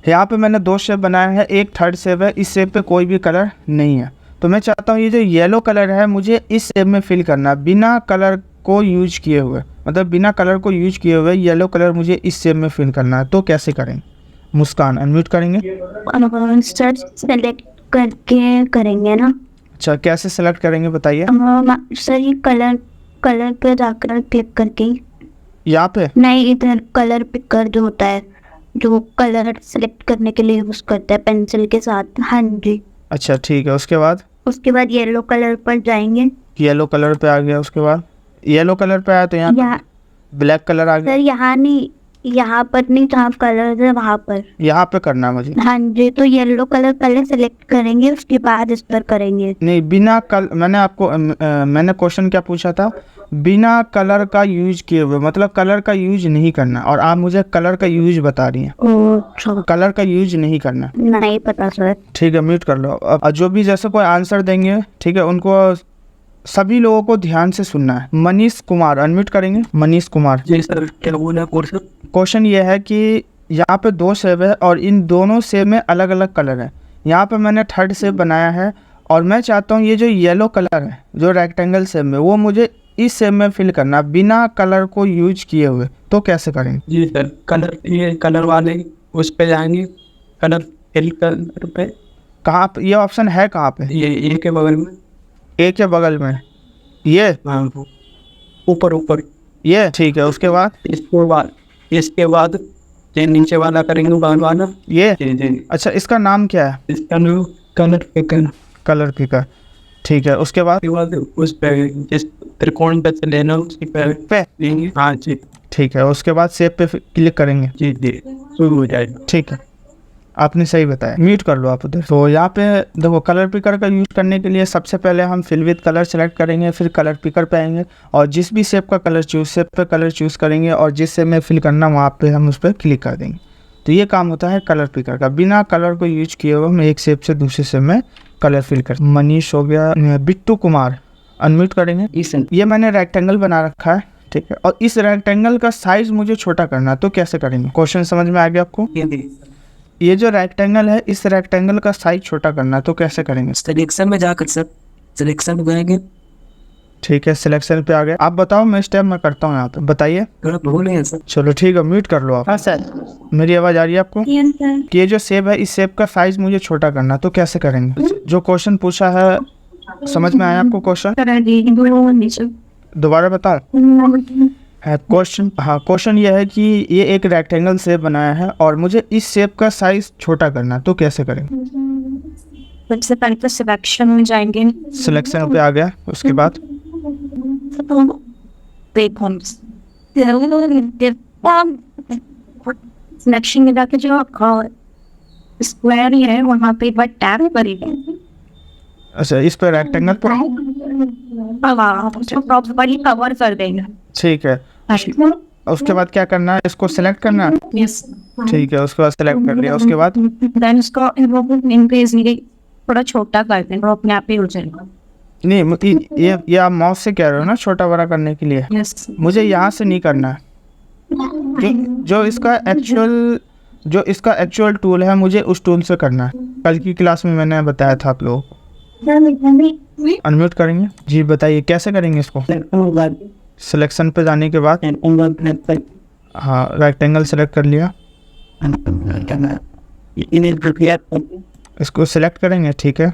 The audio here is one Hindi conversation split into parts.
यहाँ पे मैंने दो शेप बनाया है, एक थर्ड शेप है, इस शेप पे कोई भी कलर नहीं है। तो मैं चाहता हूँ ये जो येलो कलर है मुझे इस शेप में फिल करना है बिना कलर को यूज किए हुए, मतलब बिना कलर को यूज किए हुए येलो कलर मुझे इस शेप में फिल करना है। तो कैसे करेंगे? मुस्कान अनम्यूट करेंगे। सर सेलेक्ट करके करेंगे ना? अच्छा, कैसे सेलेक्ट करेंगे बताइए। सर ये कलर पे जाकर क्लिक करके। यहाँ पे नहीं, इधर कलर पिकर जो होता है, जो कलर सेलेक्ट करने के लिए यूज करते हैं पेंसिल के साथ। हाँ जी। अच्छा ठीक है, उसके बाद येलो कलर पर जाएंगे। येलो कलर पे आ गया, उसके बाद येलो कलर पे आया तो यहाँ ब्लैक कलर आ गया। सर यहाँ नहीं, यहाँ पर नहीं, जहाँ कलर है वहाँ पर, यहाँ पे करना है मुझे। हाँ जी। तो येलो कलर पहले सेलेक्ट करेंगे, उसके बाद इस पर करेंगे। नहीं, बिना मैंने क्वेश्चन क्या पूछा था? बिना कलर का यूज किए हुए, मतलब कलर का यूज नहीं करना, और आप मुझे कलर का यूज बता रही हैं। कलर का यूज नहीं करना। नहीं पता सर। ठीक है, म्यूट कर लो। अब जो भी जैसे कोई आंसर देंगे, ठीक है, उनको सभी लोगों को ध्यान से सुनना है। मनीष कुमार अनम्यूट करेंगे। मनीष कुमार जी सर, क्या बोला कोर्स? क्वेश्चन ये है कि यहाँ पे दो शेप है और इन दोनों शेप में अलग अलग कलर है। यहाँ पे मैंने थर्ड शेप बनाया है और मैं चाहता हूँ ये जो येलो कलर है जो रेक्टेंगल शेप में, वो मुझे इस शेप में फिल करना बिना कलर को यूज किए हुए। तो कैसे करेंगे? जी सर, ये कलर वाले उस पे जाएंगे, कलर फिल कलर पे। कहाँ पे ये ऑप्शन है? कहाँ पे? ये के बगल में, ए के बगल में, ये ऊपर ये ठीक है। उसके बाद इसके बाद ये नीचे वाला करेंगे, बगल वाला ये। जी। अच्छा, इसका नाम क्या है? इसका नाम कलर पिकर। ठीक है, उसके बाद उस पे जिस त्रिकोण पे से लेना उसकी पे लेंगे। हाँ जी। ठीक है, उसके बाद शेप पे क्लिक करेंगे। जी शुरू हो जाएगा। ठीक है, आपने सही बताया। म्यूट कर लो आप उधर। तो यहाँ पे देखो, कलर पिकर का यूज करने के लिए सबसे पहले हम फिल विद कलर सेलेक्ट करेंगे, फिर कलर पिकर पे आएंगे और जिस भी शेप का कलर शेप पे कलर चूज करेंगे और जिस शेप में फिल करना वहाँ पे हम उस पर क्लिक कर देंगे। तो ये काम होता है कलर पिकर का। बिना कलर को यूज किए हुए हम एक शेप से दूसरे शेप में कलर फिल कर। मनीष हो गया। बिट्टू कुमार अनम्यूट करेंगे। ये मैंने रेक्टेंगल बना रखा है, ठीक है, और इस रेक्टेंगल का साइज मुझे छोटा करना है। तो कैसे करेंगे? क्वेश्चन समझ में आ गया आपको? ये जो रेक्टेंगल है, इस रेक्टेंगल का साइज छोटा करना है। तो कैसे करेंगे? सिलेक्शन में जाकर सर, सिलेक्शन में जाएंगे। ठीक है, सिलेक्शन पे आ गए। आप बताओ, मैं स्टेप में करता हूँ यहाँ पे, बताइए। भूल गए सर। चलो ठीक है, म्यूट कर लो आप। हाँ सर। मेरी आवाज आ रही है आपको? कि ये जो शेप है, इस शेप का साइज मुझे छोटा करना, तो कैसे करेंगे? जो क्वेश्चन पूछा है समझ में आया आपको क्वेश्चन? दोबारा बताओ। क्वेश्चन ये है कि ये एक रेक्टेंगल शेप बनाया है और मुझे इस शेप का साइज छोटा करना, तो कैसे करेंगे? सबसे पहले तो सिलेक्शन में जाएंगे। सिलेक्शन पे आ गया, उसके बाद सिलेक्शन में जाके जो स्क्वायर है वहाँ पे एक बार टैप करेंगे। अच्छा, इस पर रेक्टेंगल पर कवर कर देंगे। ठीक है, उसके बाद क्या करना है? इसको सिलेक्ट करना है। ठीक है, उसके बाद सिलेक्ट कर लिया, उसके बाद देन इसको थोड़ा छोटा कर देंगे, अपने आप ही हो जाएगा। नहीं, ये आप माउस से कह रहे हो ना छोटा बड़ा करने के लिए? मुझे यहाँ से नहीं करना है। जो इसका एक्चुअल टूल है, मुझे उस टूल से करना है। कल की क्लास में मैंने बताया था आप लोगों को। अनम्यूट करेंगे। जी बताइए, कैसे करेंगे इसको? सिलेक्शन पे जाने के बाद हाँ, रेक्टेंगल सेलेक्ट कर लिया, इसको सिलेक्ट करेंगे। ठीक है,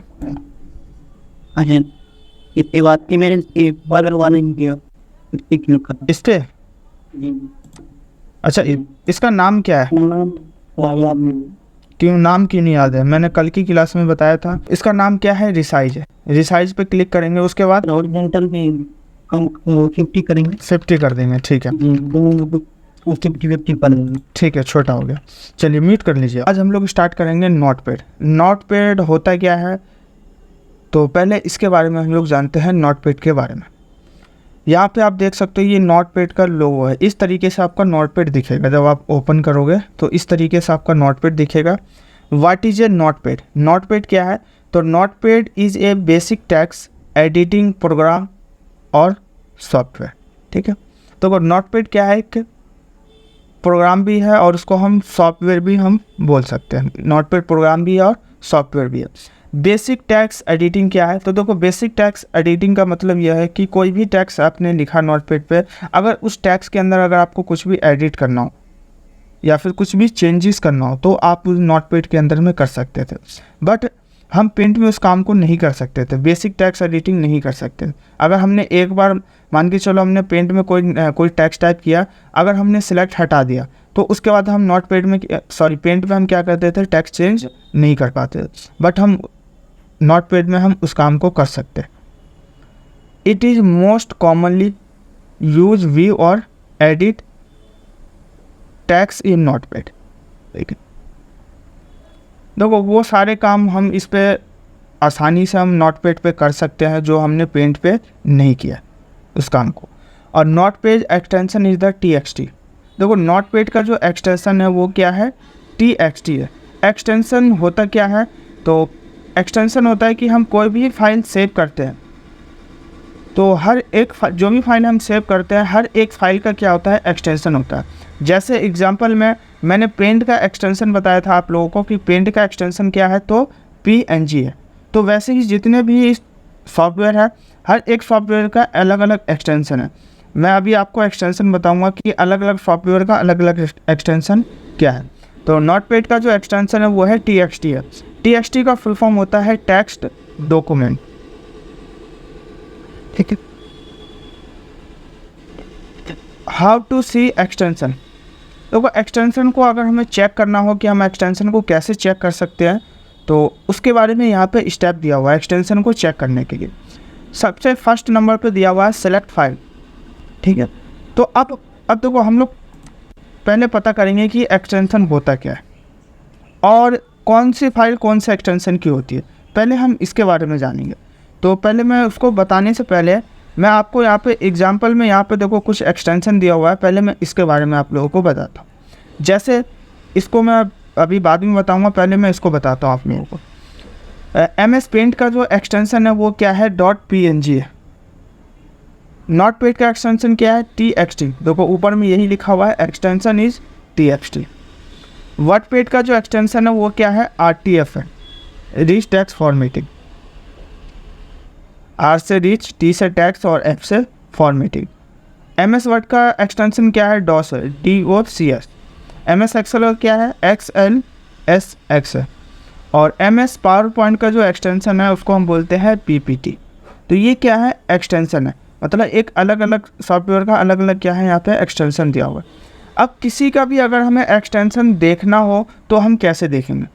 इस पे। अच्छा, इसका नाम क्या है? क्यों नाम क्यों नहीं याद है? मैंने कल की क्लास में बताया था। इसका नाम क्या है? रिसाइज है। रिसाइज पे क्लिक करेंगे, उसके बाद 50 करेंगे। 50 कर देंगे। ठीक है, ठीक है, छोटा हो गया। चलिए म्यूट कर लीजिए। आज हम लोग स्टार्ट करेंगे नोटपैड। नोटपैड होता क्या है? तो पहले इसके बारे में हम लोग जानते हैं, नोटपैड के बारे में। यहाँ पे आप देख सकते हो ये नोटपैड का लोगो है। इस तरीके से आपका नोटपैड दिखेगा। जब आप ओपन करोगे तो इस तरीके से आपका नोटपैड दिखेगा। What is a notepad? Notepad क्या है? तो notepad is a basic text editing programme और सॉफ्टवेयर। ठीक है, तो नोटपैड क्या है? प्रोग्राम भी है और उसको हम सॉफ्टवेयर भी हम बोल सकते हैं। नोटपैड प्रोग्राम भी है और सॉफ्टवेयर भी है। बेसिक टेक्स्ट एडिटिंग क्या है? तो देखो, बेसिक टेक्स्ट एडिटिंग का मतलब यह है कि कोई भी टेक्स्ट आपने लिखा नोटपैड पे, अगर उस टेक्स्ट के अंदर अगर आपको कुछ भी एडिट करना हो या फिर कुछ भी चेंजेस करना हो तो आप उस नोटपैड के अंदर में कर सकते थे, बट हम पेंट में उस काम को नहीं कर सकते थे, बेसिक टेक्स्ट एडिटिंग नहीं कर सकते। अगर हमने एक बार मान के चलो हमने पेंट में कोई टेक्स्ट टाइप किया, अगर हमने सिलेक्ट हटा दिया तो उसके बाद हम नोटपैड में पेंट में हम क्या करते थे, टेक्स्ट चेंज नहीं कर पाते, बट हम नोटपैड में हम उस काम को कर सकते। It is most commonly use view और एडिट टेक्स्ट इन नोटपैड। ठीक है, देखो वो सारे काम हम इस पे आसानी से हम नोटपैड पे कर सकते हैं जो हमने पेंट पे नहीं किया उस काम को। और notepad extension is the TXT। देखो नोटपैड का जो एक्सटेंशन है वो क्या है, TXT है। एक्सटेंशन होता क्या है, तो एक्सटेंशन होता है कि हम कोई भी फाइल सेव करते हैं तो हर एक जो भी फाइल हम सेव करते हैं हर एक फाइल का क्या होता है, एक्सटेंशन होता है। जैसे एग्जांपल में मैंने पेंट का एक्सटेंशन बताया था आप लोगों को कि पेंट का एक्सटेंशन क्या है, तो PNG है। तो वैसे ही जितने भी सॉफ्टवेयर है हर एक सॉफ्टवेयर का अलग अलग एक्सटेंशन है। मैं अभी आपको एक्सटेंशन बताऊंगा कि अलग अलग सॉफ्टवेयर का अलग अलग एक्सटेंशन क्या है। तो नोटपैड का जो एक्सटेंशन है वो है TXT है। TXT का फुल फॉर्म होता है टेक्स्ट डॉक्यूमेंट। ठीक है, हाउ टू सी एक्सटेंशन। देखो एक्सटेंशन को अगर हमें चेक करना हो कि हम एक्सटेंशन को कैसे चेक कर सकते हैं तो उसके बारे में यहाँ पे स्टेप दिया हुआ है एक्सटेंशन को चेक करने के लिए। सबसे फर्स्ट नंबर पे दिया हुआ है सेलेक्ट फाइल। ठीक है, तो अब देखो हम लोग पहले पता करेंगे कि एक्सटेंशन होता क्या है और कौन सी फाइल कौन से एक्सटेंशन की होती है, पहले हम इसके बारे में जानेंगे। तो पहले मैं उसको बताने से पहले मैं आपको यहाँ पे एग्जांपल में यहाँ पे देखो कुछ एक्सटेंशन दिया हुआ है, पहले मैं इसके बारे में आप लोगों को बताता हूँ। जैसे इसको मैं अभी बाद में बताऊँगा, पहले मैं इसको बताता हूँ आप लोगों को। MS पेंट का जो एक्सटेंशन है वो क्या है, .png है। नोटपैड का एक्सटेंशन क्या है, TXT। देखो ऊपर में यही लिखा हुआ है, एक्सटेंशन इज TXT। वर्डपैड का जो एक्सटेंशन है वो क्या है, RTF है, रिच टेक्स्ट फॉर्मेटिंग। R से रिच, T से टेक्स्ट और F से फॉर्मेटिंग। MS वर्ड का एक्सटेंशन क्या है, DOS है, DOCS। MS एक्सेल का क्या है, XLSX है। और MS पावर पॉइंट का जो एक्सटेंशन है उसको हम बोलते हैं PPT। तो ये क्या है, एक्सटेंशन है, मतलब एक अलग अलग सॉफ्टवेयर का अलग अलग क्या है यहाँ पे एक्सटेंशन दिया हुआ है। अब किसी का भी अगर हमें एक्सटेंशन देखना हो तो हम कैसे देखेंगे,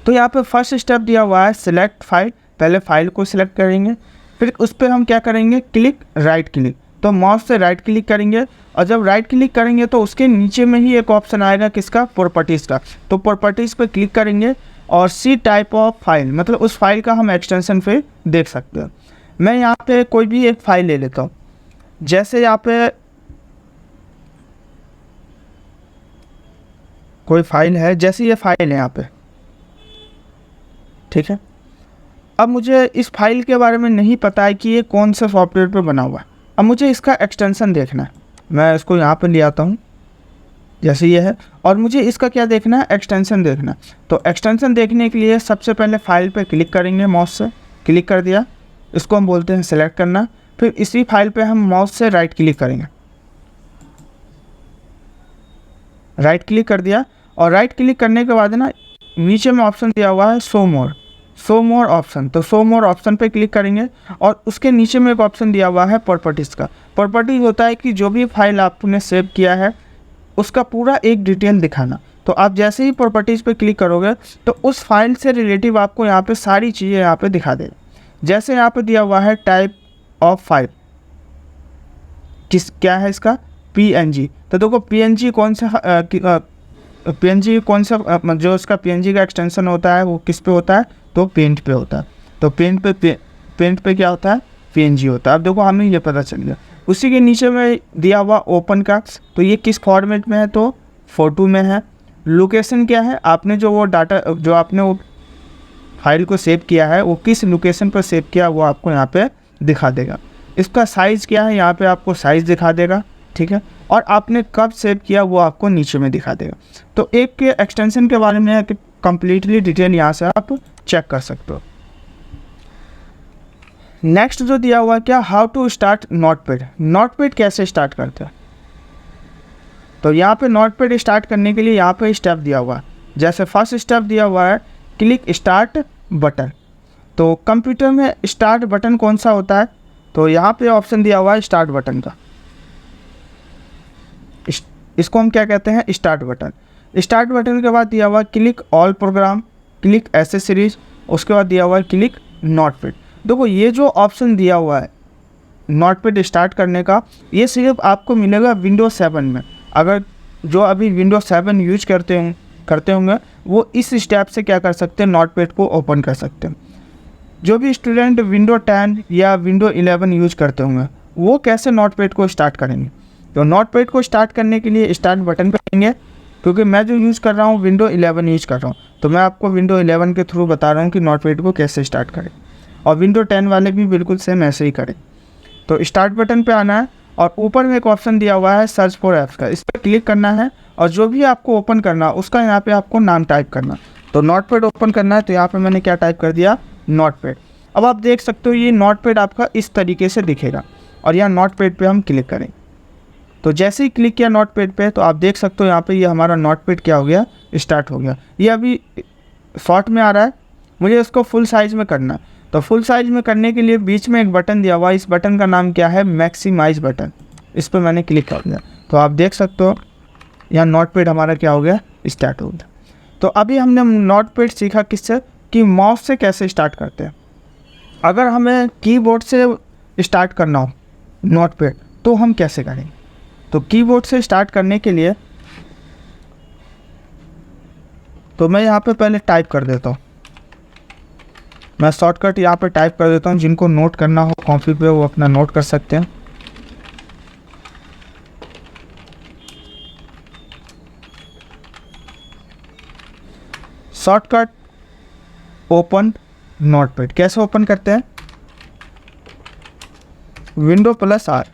तो यहाँ पे फर्स्ट स्टेप दिया हुआ है सिलेक्ट फाइल। पहले फाइल को सिलेक्ट करेंगे, फिर उस पर हम क्या करेंगे, क्लिक राइट क्लिक। तो माउस से राइट क्लिक करेंगे और जब राइट क्लिक करेंगे तो उसके नीचे में ही एक ऑप्शन आएगा किसका, प्रॉपर्टीज़ का। तो प्रॉपर्टीज़ पर क्लिक करेंगे और सी टाइप ऑफ फाइल, मतलब उस फाइल का हम एक्सटेंशन फिर देख सकते हैं। मैं यहाँ पे कोई भी एक फाइल ले लेता हूँ, जैसे यहाँ पे कोई फाइल है, जैसे ये फाइल है यहाँ पे, ठीक है। अब मुझे इस फाइल के बारे में नहीं पता है कि ये कौन सा सॉफ्टवेयर पे बना हुआ है, अब मुझे इसका एक्सटेंशन देखना है। मैं इसको यहाँ पे ले आता हूँ, जैसे ये है, और मुझे इसका क्या देखना है, एक्सटेंशन देखना है। तो एक्सटेंशन देखने के लिए सबसे पहले फाइल पे क्लिक करेंगे, माउस से क्लिक कर दिया, इसको हम बोलते हैं सेलेक्ट करना। फिर इसी फाइल पे हम माउस से राइट क्लिक करेंगे, राइट क्लिक कर दिया, और राइट क्लिक करने के बाद ना नीचे में ऑप्शन दिया हुआ है शो मोर ऑप्शन। तो शो मोर ऑप्शन पे क्लिक करेंगे और उसके नीचे में एक ऑप्शन दिया हुआ है प्रॉपर्टीज़ का। प्रॉपर्टीज होता है कि जो भी फाइल आपने सेव किया है उसका पूरा एक डिटेल दिखाना। तो आप जैसे ही प्रॉपर्टीज़ पे क्लिक करोगे तो उस फाइल से रिलेटिव आपको यहाँ पे सारी चीज़ें यहाँ पे दिखा देगा। जैसे यहाँ पे दिया हुआ है टाइप ऑफ फाइल, क्या है इसका, PNG। तो देखो PNG कौन सा जो उसका PNG का एक्सटेंशन होता है वो किस पे होता है, तो पेंट पे होता है। तो पेंट पे क्या होता है, PNG होता है। अब देखो हमें ये पता चल गया। उसी के नीचे में दिया हुआ ओपन का, तो ये किस फॉर्मेट में है, तो फोटो में है। लोकेशन क्या है, आपने जो वो डाटा जो आपने वो फाइल को सेव किया है वो किस लोकेशन पर सेव किया वो आपको यहाँ पे दिखा देगा। इसका साइज़ क्या है, यहाँ पे आपको साइज़ दिखा देगा, ठीक है। और आपने कब सेव किया वो आपको नीचे में दिखा देगा। तो एक एक्सटेंशन के बारे में है कि कम्प्लीटली डिटेल यहाँ से आप चेक कर सकते हो। नेक्स्ट जो दिया हुआ है क्या, how to start Notepad. Notepad कैसे स्टार्ट करते हैं, तो यहाँ पे नोटपैड स्टार्ट करने के लिए यहाँ पे स्टेप दिया हुआ है। जैसे फर्स्ट स्टेप दिया हुआ है क्लिक स्टार्ट बटन। तो कंप्यूटर में स्टार्ट बटन कौन सा होता है, तो यहाँ पे ऑप्शन दिया हुआ है स्टार्ट बटन का। इसको हम क्या कहते हैं, स्टार्ट बटन। स्टार्ट बटन के बाद दिया हुआ है click all programme, click accessories, उसके बाद दिया हुआ है क्लिक नोटपैड। देखो ये जो ऑप्शन दिया हुआ है नोटपैड स्टार्ट करने का, ये सिर्फ आपको मिलेगा विंडोज 7 में। अगर जो अभी विंडोज 7 यूज करते होंगे वो इस स्टेप से क्या कर सकते हैं, नोटपैड को ओपन कर सकते हैं। जो भी स्टूडेंट विंडो 10 या विंडो 11 यूज करते होंगे वो कैसे नोटपैड को स्टार्ट करेंगे, तो नोटपैड को स्टार्ट करने के लिए स्टार्ट बटन पर आएंगे। क्योंकि मैं जो यूज़ कर रहा हूँ विंडो 11 यूज कर रहा हूँ, तो मैं आपको विंडो 11 के थ्रू बता रहा हूँ कि नोटपैड को कैसे स्टार्ट करें, और विंडो 10 वाले भी बिल्कुल सेम ऐसे ही करें। तो स्टार्ट बटन पे आना है और ऊपर में एक ऑप्शन दिया हुआ है सर्च फॉर ऐप्स का, इस पर क्लिक करना है और जो भी आपको ओपन करना उसका यहाँ पे आपको नाम टाइप करना। तो नोटपैड ओपन करना है, तो यहाँ पे मैंने क्या टाइप कर दिया, नोटपैड। अब आप देख सकते हो ये नोटपैड आपका इस तरीके से दिखेगा, और यहाँ नोटपैड पे हम क्लिक करें। तो जैसे ही क्लिक किया नोटपैड पे, तो आप देख सकते हो यहाँ पे ये हमारा नोटपैड क्या हो गया, स्टार्ट हो गया। ये अभी शॉर्ट में आ रहा है, मुझे इसको फुल साइज़ में करना है। तो फुल साइज़ में करने के लिए बीच में एक बटन दिया हुआ है, इस बटन का नाम क्या है, मैक्सिमाइज बटन। इस पर मैंने क्लिक कर दिया, तो आप देख सकते हो यहाँ नोटपैड हमारा क्या हो गया, स्टार्ट हो गया। तो अभी हमने नोटपैड सीखा किससे, कि माउस से कैसे स्टार्ट करते हैं। अगर हमें कीबोर्ड से स्टार्ट करना हो नोटपैड तो हम कैसे करेंगे, तो कीबोर्ड से स्टार्ट करने के लिए तो मैं यहाँ पे पहले टाइप कर देता हूँ। मैं शॉर्टकट यहाँ पे टाइप कर देता हूँ, जिनको नोट करना हो कॉपी पे वो अपना नोट कर सकते हैं। शॉर्टकट ओपन नोटपैड कैसे ओपन करते हैं, window plus R.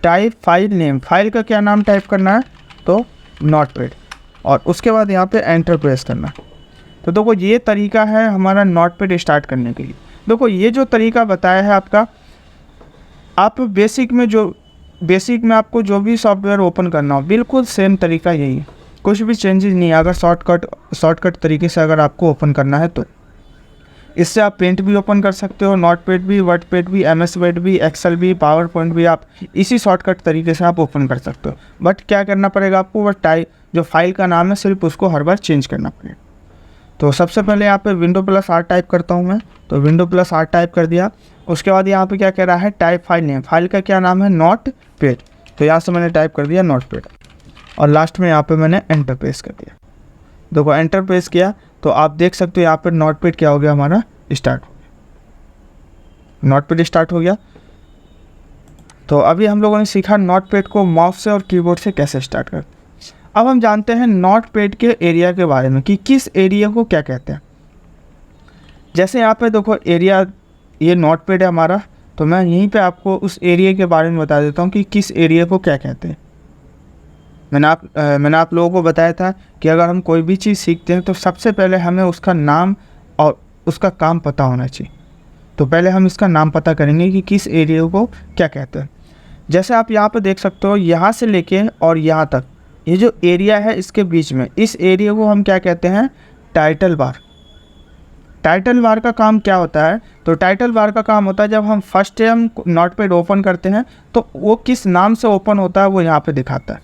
Type file name, file का क्या नाम टाइप करना है, तो नोटपैड, और उसके बाद यहाँ पे एंटर प्रेस करना। तो देखो ये तरीका है हमारा नोटपैड स्टार्ट करने के लिए। देखो ये जो तरीका बताया है आपका, आप बेसिक में आपको जो भी सॉफ्टवेयर ओपन करना हो बिल्कुल सेम तरीका यही है, कुछ भी चेंजेस नहीं है। अगर शॉर्टकट तरीके से अगर आपको ओपन करना है तो इससे आप पेंट भी ओपन कर सकते हो, नोटपैड भी, वर्डपैड भी, MS वर्ड भी, एक्सेल भी, पावर पॉइंट भी, आप इसी शॉर्टकट तरीके से आप ओपन कर सकते हो। बट क्या करना पड़ेगा आपको, वह जो फाइल का नाम है सिर्फ उसको हर बार चेंज करना पड़ेगा। तो सबसे पहले यहाँ पे विंडो प्लस आर टाइप करता हूँ मैं, तो विंडो प्लस आर टाइप कर दिया। उसके बाद यहाँ पे क्या कह रहा है, टाइप फाइल नेम, फाइल का क्या नाम है, नोटपैड। तो यहाँ से मैंने टाइप कर दिया नोटपैड, और लास्ट में यहाँ पे मैंने एंटर प्रेस कर दिया। देखो एंटर प्रेस किया तो आप देख सकते हो यहाँ पर नोटपैड क्या हो गया, हमारा स्टार्ट हो गया, नोटपैड स्टार्ट हो गया। तो अभी हम लोगों ने सीखा नोटपैड को माउस से और कीबोर्ड से कैसे स्टार्ट करते हैं। अब हम जानते हैं नोटपैड के एरिया के बारे में कि किस एरिया को क्या कहते हैं। जैसे यहाँ पे देखो एरिया, ये नोटपैड है हमारा, तो मैं यहीं पे आपको उस एरिया के बारे में बता देता हूँ कि किस एरिया को क्या कहते हैं। मैंने आप लोगों को बताया था कि अगर हम कोई भी चीज़ सीखते हैं तो सबसे पहले हमें उसका नाम और उसका काम पता होना चाहिए। तो पहले हम इसका नाम पता करेंगे कि किस एरिया को क्या कहते हैं। जैसे आप यहाँ पे देख सकते हो, यहाँ से लेके और यहाँ तक ये जो एरिया है इसके बीच में, इस एरिया को हम क्या कहते हैं, टाइटल बार। टाइटल बार का काम क्या होता है, तो टाइटल बार का काम होता है जब हम फर्स्ट टाइम नोटपैड ओपन करते हैं तो वो किस नाम से ओपन होता है वो यहाँ पे दिखाता है,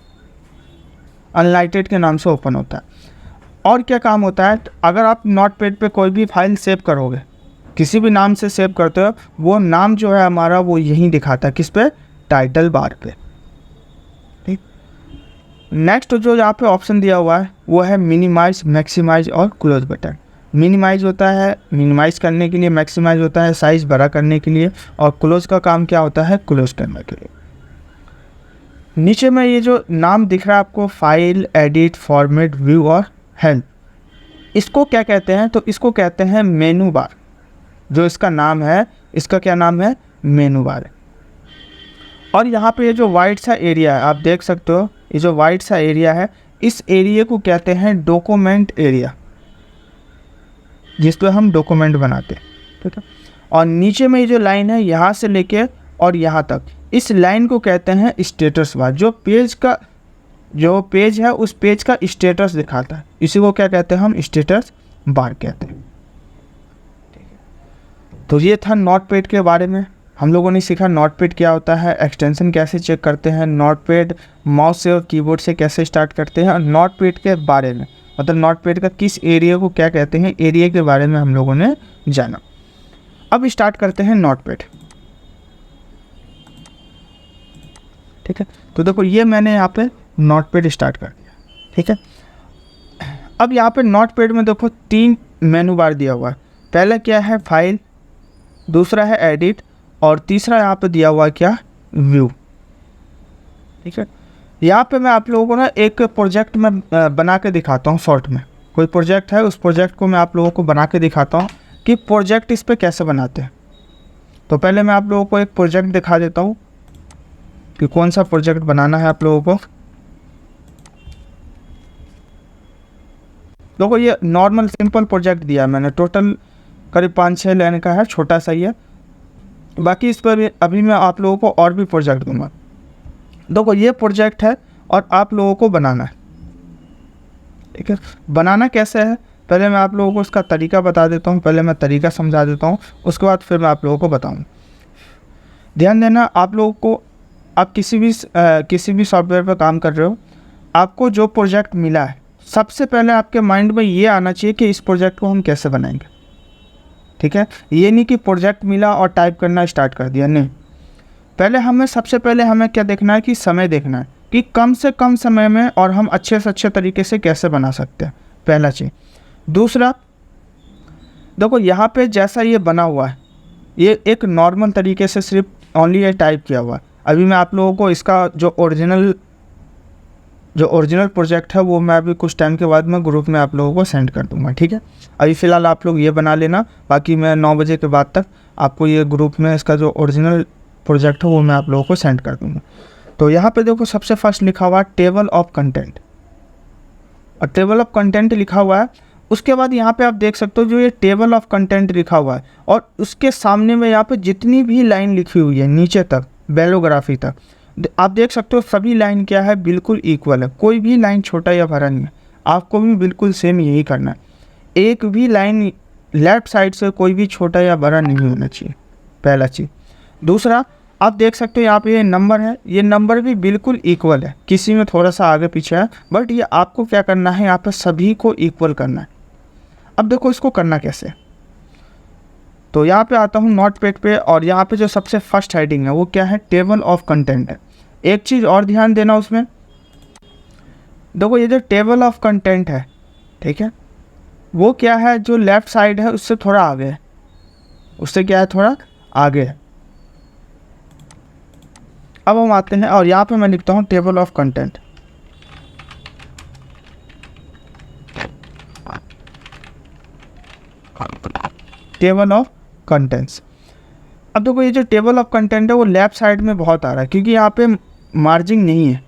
अनलाइटेड के नाम से ओपन होता है। और क्या काम होता है, अगर आप नोटपैड पे कोई भी फाइल सेव करोगे, किसी भी नाम से सेव करते हो, वो नाम जो है हमारा वो यहीं दिखाता है, किस पे, टाइटल बार पे। ठीक। नेक्स्ट जो यहाँ पे ऑप्शन दिया हुआ है वो है मिनिमाइज, मैक्सिमाइज और क्लोज बटन। मिनिमाइज होता है मिनिमाइज करने के लिए, मैक्सिमाइज होता है साइज़ बड़ा करने के लिए, और क्लोज का काम क्या होता है, क्लोज करने के लिए। नीचे में ये जो नाम दिख रहा है आपको, फाइल, एडिट, फॉर्मेट, व्यू और हेल्प, इसको क्या कहते हैं, तो इसको कहते हैं मेनू बार। जो इसका नाम है, इसका क्या नाम है, मेनू बार है। और यहाँ पे ये जो वाइट सा एरिया है, आप देख सकते हो, ये जो वाइट सा एरिया है, इस एरिया को कहते हैं डॉक्यूमेंट एरिया, जिस पे हम डॉक्यूमेंट बनाते हैं, ठीक है। और नीचे में ये जो लाइन है, यहाँ से लेके और यहाँ तक, इस लाइन को कहते हैं स्टेटस बार। जो पेज है उस पेज का स्टेटस दिखाता है, इसी को क्या कहते हैं हम, स्टेटस बार कहते हैं। तो ये था नोटपैड के बारे में। हम लोगों ने सीखा नोटपैड क्या होता है, एक्सटेंशन कैसे चेक करते हैं, नोटपैड माउस से और कीबोर्ड से कैसे स्टार्ट करते हैं, और नोटपैड के बारे में, मतलब नोटपैड का किस एरिया को क्या कहते हैं, एरिया के बारे में हम लोगों ने जाना। अब स्टार्ट करते हैं नोटपैड, ठीक है। तो देखो ये मैंने यहाँ पे नोटपैड स्टार्ट कर दिया, ठीक है। अब यहाँ पे नोटपैड में देखो 3 मेनू बार दिया हुआ है। पहला क्या है, फाइल, दूसरा है एडिट, और तीसरा यहाँ पे दिया हुआ है क्या, व्यू, ठीक है। यहाँ पे मैं आप लोगों को ना एक प्रोजेक्ट में बना के दिखाता हूँ शॉर्ट में। कोई प्रोजेक्ट है, उस प्रोजेक्ट को मैं आप लोगों को बना के दिखाता हूँ कि प्रोजेक्ट इस पे कैसे बनाते हैं। तो पहले मैं आप लोगों को एक प्रोजेक्ट दिखा देता हूँ कि कौन सा प्रोजेक्ट बनाना है आप लोगों को। देखो ये नॉर्मल सिंपल प्रोजेक्ट दिया है मैंने, टोटल करीब 5-6 लाइन का है, छोटा सा ही है। बाकी इस पर अभी मैं आप लोगों को और भी प्रोजेक्ट दूंगा। देखो ये प्रोजेक्ट है और आप लोगों को बनाना है, ठीक है। बनाना कैसे है, पहले मैं आप लोगों को उसका तरीका बता देता हूँ, पहले मैं तरीका समझा देता हूँ, उसके बाद फिर मैं आप लोगों को बताऊँ। ध्यान देना, आप लोगों को, आप किसी भी सॉफ्टवेयर पर काम कर रहे हो, आपको जो प्रोजेक्ट मिला है, सबसे पहले आपके माइंड में ये आना चाहिए कि इस प्रोजेक्ट को हम कैसे बनाएंगे, ठीक है। ये नहीं कि प्रोजेक्ट मिला और टाइप करना स्टार्ट कर दिया, नहीं। सबसे पहले हमें क्या देखना है कि समय देखना है कि कम से कम समय में और हम अच्छे से अच्छे तरीके से कैसे बना सकते हैं, पहला चीज़। दूसरा, देखो यहाँ पे जैसा ये बना हुआ है, ये एक नॉर्मल तरीके से सिर्फ ओनली ये टाइप किया हुआ है। अभी मैं आप लोगों को इसका जो ओरिजिनल प्रोजेक्ट है वो मैं अभी कुछ टाइम के बाद मैं ग्रुप में आप लोगों को सेंड कर दूंगा, ठीक है। अभी फ़िलहाल आप लोग ये बना लेना, बाकी मैं 9 बजे के बाद तक आपको ये ग्रुप में इसका जो ओरिजिनल प्रोजेक्ट है वो मैं आप लोगों को सेंड कर दूंगा। तो यहाँ पे देखो सबसे फर्स्ट लिखा हुआ है टेबल ऑफ कंटेंट, और टेबल ऑफ कंटेंट लिखा हुआ है। उसके बाद यहाँ पे आप देख सकते हो जो ये टेबल ऑफ कंटेंट लिखा हुआ है, और उसके सामने में यहाँ पे जितनी भी लाइन लिखी हुई है नीचे तक, बेलोग्राफी तक, आप देख सकते हो सभी लाइन क्या है, बिल्कुल इक्वल है, कोई भी लाइन छोटा या बड़ा नहीं है। आपको भी बिल्कुल सेम यही करना है, एक भी लाइन लेफ्ट साइड से कोई भी छोटा या बड़ा नहीं होना चाहिए, पहला चीज़। दूसरा, आप देख सकते हो यहाँ पे ये नंबर है, ये नंबर भी बिल्कुल इक्वल है, किसी में थोड़ा सा आगे पीछे है, बट ये आपको क्या करना है, यहाँ पे सभी को इक्वल करना है। अब देखो इसको करना कैसे, तो यहाँ पे आता हूँ नोटपैड पे, और यहाँ पे जो सबसे फर्स्ट हेडिंग है वो क्या है, टेबल ऑफ कंटेंट है। एक चीज़ और ध्यान देना उसमें, देखो ये जो टेबल ऑफ कंटेंट है, ठीक है, वो क्या है, जो लेफ़्ट साइड है उससे थोड़ा आगे है, उससे क्या है, थोड़ा आगे है। अब हम आते हैं और यहाँ पे मैं लिखता हूँ table of content. Table of contents. अब देखो ये जो टेबल ऑफ कंटेंट है वो लेफ्ट साइड में बहुत आ रहा है, क्योंकि यहाँ पे मार्जिन नहीं है,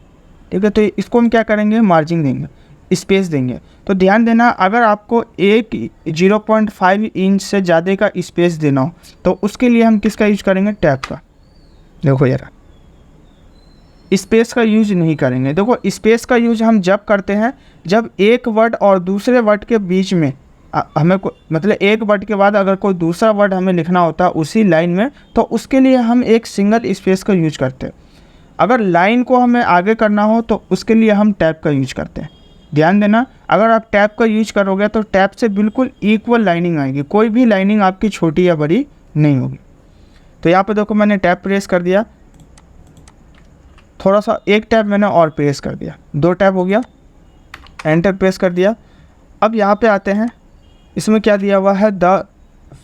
ठीक है। तो इसको हम क्या करेंगे, मार्जिन देंगे, स्पेस देंगे। तो ध्यान देना, अगर आपको 0.5 इंच से ज़्यादा का स्पेस देना हो तो उसके लिए हम किसका यूज करेंगे, टैब का। देखो यार, स्पेस का यूज नहीं करेंगे। देखो स्पेस का यूज हम जब करते हैं जब एक वर्ड और दूसरे वर्ड के बीच में हमें मतलब एक वर्ड के बाद अगर कोई दूसरा वर्ड हमें लिखना होता है उसी लाइन में, तो उसके लिए हम एक सिंगल स्पेस का यूज करते हैं। अगर लाइन को हमें आगे करना हो तो उसके लिए हम टैब का यूज करते हैं। ध्यान देना, अगर आप टैब का यूज करोगे तो टैब से बिल्कुल इक्वल लाइनिंग आएगी, कोई भी लाइनिंग आपकी छोटी या बड़ी नहीं होगी। तो यहाँ पे देखो मैंने टैब प्रेस कर दिया, थोड़ा सा एक टैब मैंने और प्रेस कर दिया, 2 टैब हो गया, एंटर प्रेस कर दिया। अब यहाँ पे आते हैं, इसमें क्या दिया हुआ है, the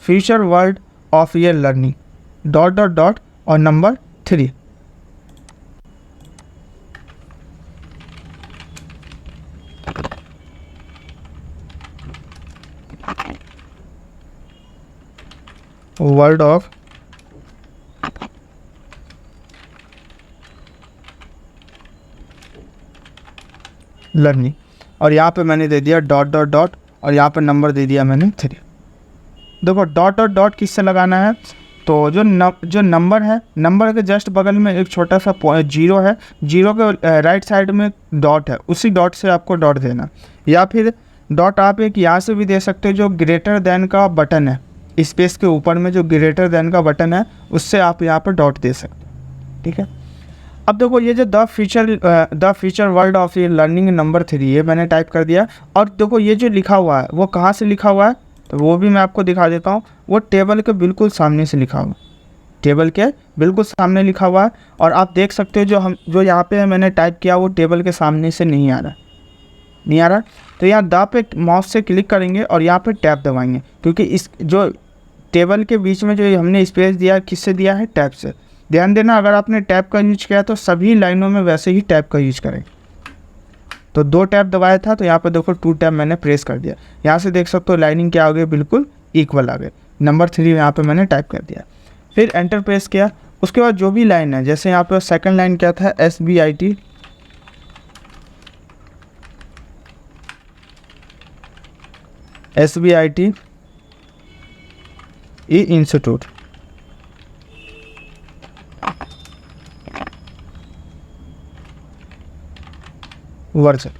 future world of your learning ... और नंबर 3। वर्ड ऑफ लर्निंग, और यहाँ पे मैंने दे दिया डॉट डॉट डॉट, और यहाँ पे नंबर दे दिया मैंने 3। देखो डॉट डॉट डॉट किससे लगाना है, तो जो नंबर है, नंबर के जस्ट बगल में एक छोटा सा जीरो है, जीरो के राइट साइड में डॉट है, उसी डॉट से आपको डॉट देना। या फिर डॉट आप एक यहाँ से भी दे सकते हो, जो ग्रेटर देन का बटन है, स्पेस के ऊपर में जो ग्रेटर देन का बटन है, उससे आप यहाँ पर डॉट दे सकते हो। ठीक है, अब देखो ये जो द फीचर वर्ड ऑफ ये लर्निंग नंबर 3, ये मैंने टाइप कर दिया। और देखो ये जो लिखा हुआ है वो कहाँ से लिखा हुआ है, तो वो भी मैं आपको दिखा देता हूँ। वो टेबल के बिल्कुल सामने से लिखा हुआ, टेबल के बिल्कुल सामने लिखा हुआ है। और आप देख सकते हो जो यहाँ पे मैंने टाइप किया वो टेबल के सामने से नहीं आ रहा। तो यहाँ द पे माउस से क्लिक करेंगे और यहाँ पे टैब दबाएंगे, क्योंकि इस जो टेबल के बीच में जो हमने स्पेस दिया, किससे दिया है, टैब से। ध्यान देना, अगर आपने टैब का यूज किया तो सभी लाइनों में वैसे ही टैब का यूज करें। तो 2 टैब दबाया था, तो यहाँ पे देखो 2 टैब मैंने प्रेस कर दिया। यहाँ से देख सकते हो लाइनिंग क्या हो गई, बिल्कुल इक्वल आ गए। नंबर 3 यहाँ पे मैंने टाइप कर दिया, फिर एंटर प्रेस किया। उसके बाद जो भी लाइन है, जैसे यहाँ पे सेकंड लाइन क्या था, SBIT, ई इंस्टीट्यूट, वर्जन,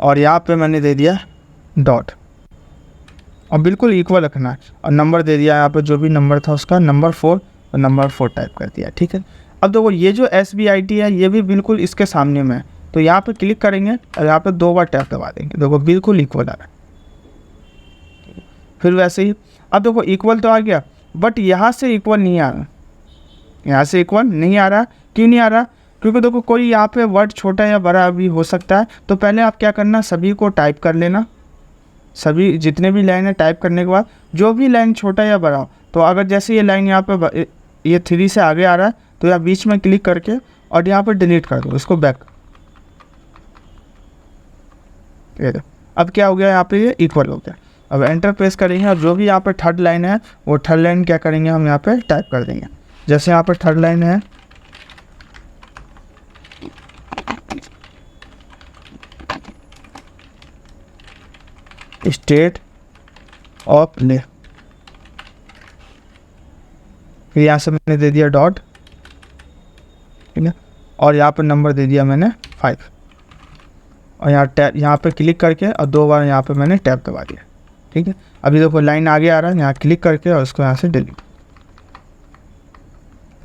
और यहाँ पे मैंने दे दिया डॉट, और बिल्कुल इक्वल रखना है। और नंबर दे दिया, यहाँ पे जो भी नंबर था उसका नंबर 4, और नंबर 4 टाइप कर दिया। ठीक है, अब देखो ये जो SBIT है ये भी बिल्कुल इसके सामने में है, तो यहाँ पे क्लिक करेंगे और यहाँ पे 2 बार टैप दबा देंगे। देखो बिल्कुल इक्वल आ रहा है। फिर वैसे ही अब देखो इक्वल तो आ गया, बट यहाँ से इक्वल नहीं आ रहा। यहाँ से इक्वल नहीं आ रहा, क्यों नहीं आ रहा, क्योंकि देखो कोई यहाँ पे वर्ड छोटा या बड़ा भी हो सकता है। तो पहले आप क्या करना, सभी को टाइप कर लेना, सभी जितने भी लाइन है टाइप करने के बाद जो भी लाइन छोटा या बड़ा हो, तो अगर जैसे ये लाइन यहाँ पे ये 3 से आगे आ रहा है, तो यहाँ बीच में क्लिक करके और यहाँ पर डिलीट कर दो इसको, बैक। ये दो, अब क्या हो गया, यहाँ पे ये इक्वल हो गया। अब एंटर प्रेस करेंगे और जो भी यहाँ पे थर्ड लाइन है वो थर्ड लाइन क्या करेंगे, हम यहाँ पे टाइप कर देंगे। जैसे यहाँ पर थर्ड लाइन है, स्टेट ऑफ ले, फिर यहाँ से मैंने दे दिया डॉट, ठीक है, और यहाँ पर नंबर दे दिया मैंने 5, और यहाँ टैब, यहाँ पे क्लिक करके और 2 बार यहाँ पे मैंने टैब दबा दिया। ठीक है, अभी देखो लाइन आगे आ रहा है, यहाँ क्लिक करके और उसको यहाँ से डिलीट।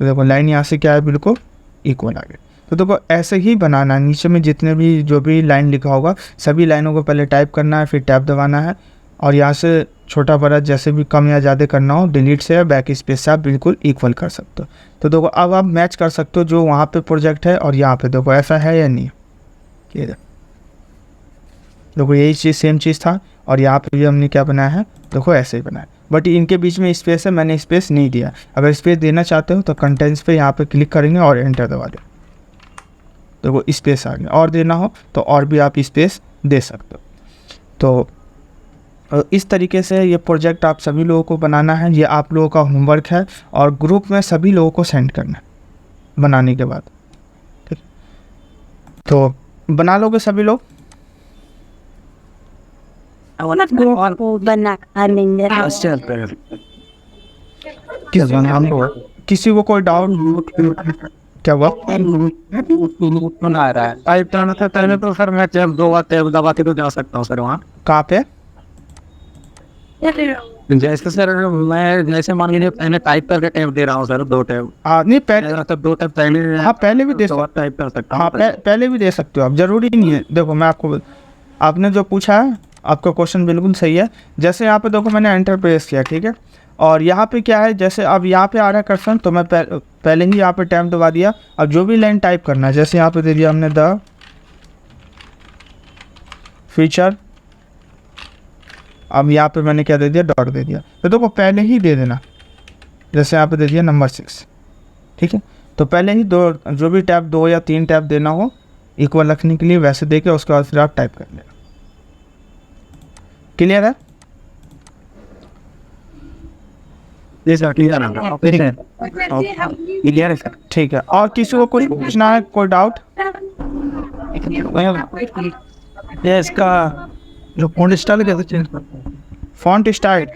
तो देखो लाइन यहाँ से क्या है, बिल्कुल इक्वल आ गया। तो देखो ऐसे ही बनाना है, नीचे में जितने भी जो भी लाइन लिखा होगा सभी लाइनों को पहले टाइप करना है, फिर टैब दबाना है, और यहाँ से छोटा बड़ा जैसे भी कम या ज़्यादा करना हो डिलीट से या बैक स्पेस से आप बिल्कुल इक्वल कर सकते हो। तो देखो अब आप मैच कर सकते हो जो वहाँ पे प्रोजेक्ट है और यहाँ पे, देखो ऐसा है या नहीं। ये देखो यही चीज़ सेम चीज़ था, और यहाँ पे भी हमने क्या बनाया है, देखो ऐसे ही बनाया, बट इनके बीच में स्पेस है, मैंने स्पेस नहीं दिया। अगर स्पेस देना चाहते हो तो कंटेंट्स पे यहाँ पे क्लिक करेंगे और एंटर दबा दें, देखो स्पेस आ गया। और देना हो तो और भी आप स्पेस दे सकते हो। तो इस तरीके से ये प्रोजेक्ट आप सभी लोगों को बनाना है, ये आप लोगों का होमवर्क है, और ग्रुप में सभी लोगों को सेंड करना है बनाने के बाद। ठीक, तो बना लोगे सभी लोग? बना लेंगे। किसी को कोई डाउट क्या हुआ? आ रहा है टाइप करना था पहले, तो सर मैं टैब 2 बार टैब दबा के तो जा सकता हूँ सर वहाँ। कहाँ पे? जैसे सर मैं जैसे मान लीजिए मैंने टाइप करके टैब दे रहा हूँ सर, 2 टैब। नहीं पहले, मतलब 2 टैब पहले, हाँ पहले भी दे सकते, टाइप कर सकता हूँ। हाँ पहले भी दे सकते हो आप, ज़रूरी नहीं है। देखो मैं आपको, आपने जो पूछा है आपका क्वेश्चन बिल्कुल सही है। जैसे यहाँ पे देखो मैंने एंटर प्रेस किया, ठीक है, और यहाँ पे क्या है, जैसे अब यहाँ पे आ रहा है कर्सर, तो मैं पहले ही यहाँ पे टैब दबा दिया। अब जो भी लाइन टाइप करना है, जैसे यहाँ पे दे दिया हमने द फीचर, अब यहाँ पे मैंने क्या दे दिया, डॉट दे दिया। तो देखो पहले ही दे देना, जैसे यहाँ पे दे दिया नंबर 6, ठीक है। तो पहले ही जो भी टैब 2 या 3 टैब देना हो इक्वल रखने के लिए वैसे दे के उसके बाद फिर आप टाइप कर लेना। क्लियर है? जी सर क्लियर है क्लियर है सर। ठीक है, और किसी को कुछ पूछना है, कोई डाउट? ये इसका जो फ़ॉन्ट स्टाइल कैसे चेंज करते फॉन्ट स्टाइल,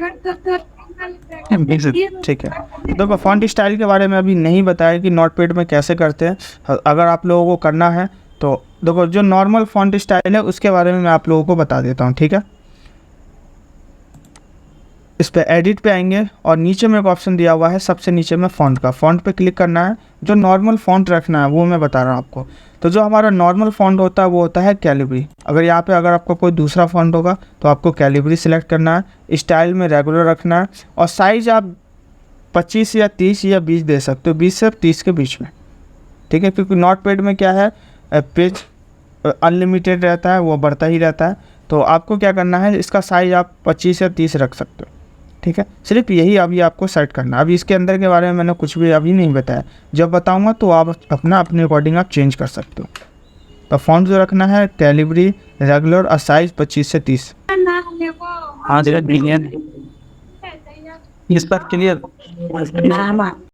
हैं? ठीक है। देखो फॉन्ट स्टाइल के बारे में अभी नहीं बताया कि नोटपैड में कैसे करते हैं। अगर आप लोगों को करना है तो देखो जो नॉर्मल फॉन्ट स्टाइल है उसके बारे में मैं आप लोगों को बता देता हूँ, ठीक है। इस पे एडिट पे आएंगे और नीचे में एक ऑप्शन दिया हुआ है सबसे नीचे में फ़ॉन्ट का, फ़ॉन्ट पे क्लिक करना है। जो नॉर्मल फ़ॉन्ट रखना है वो मैं बता रहा हूँ आपको। तो जो हमारा नॉर्मल फ़ॉन्ट होता है वो होता है कैलिब्री। अगर यहाँ पे अगर आपका कोई दूसरा फ़ॉन्ट होगा तो आपको कैलिब्री सिलेक्ट करना है। स्टाइल में रेगुलर रखना है और साइज़ आप 25 या 30 या 20 दे सकते हो, 20 से 30 के बीच में, ठीक है। क्योंकि नोटपैड में क्या है, पेज अनलिमिटेड रहता है, वो बढ़ता ही रहता है। तो आपको क्या करना है, इसका साइज़ आप 25 या 30 रख सकते हो, ठीक है। सिर्फ यही अभी आपको सेट करना है। अभी इसके अंदर के बारे में मैंने कुछ भी अभी नहीं बताया, जब बताऊंगा तो आप अपने अकॉर्डिंग आप चेंज कर सकते हो। तो फॉन्ट जो रखना है कैलिब्री, रेगुलर और साइज़ 25 से 30। हाँ जी क्लियर इस पर क्लियर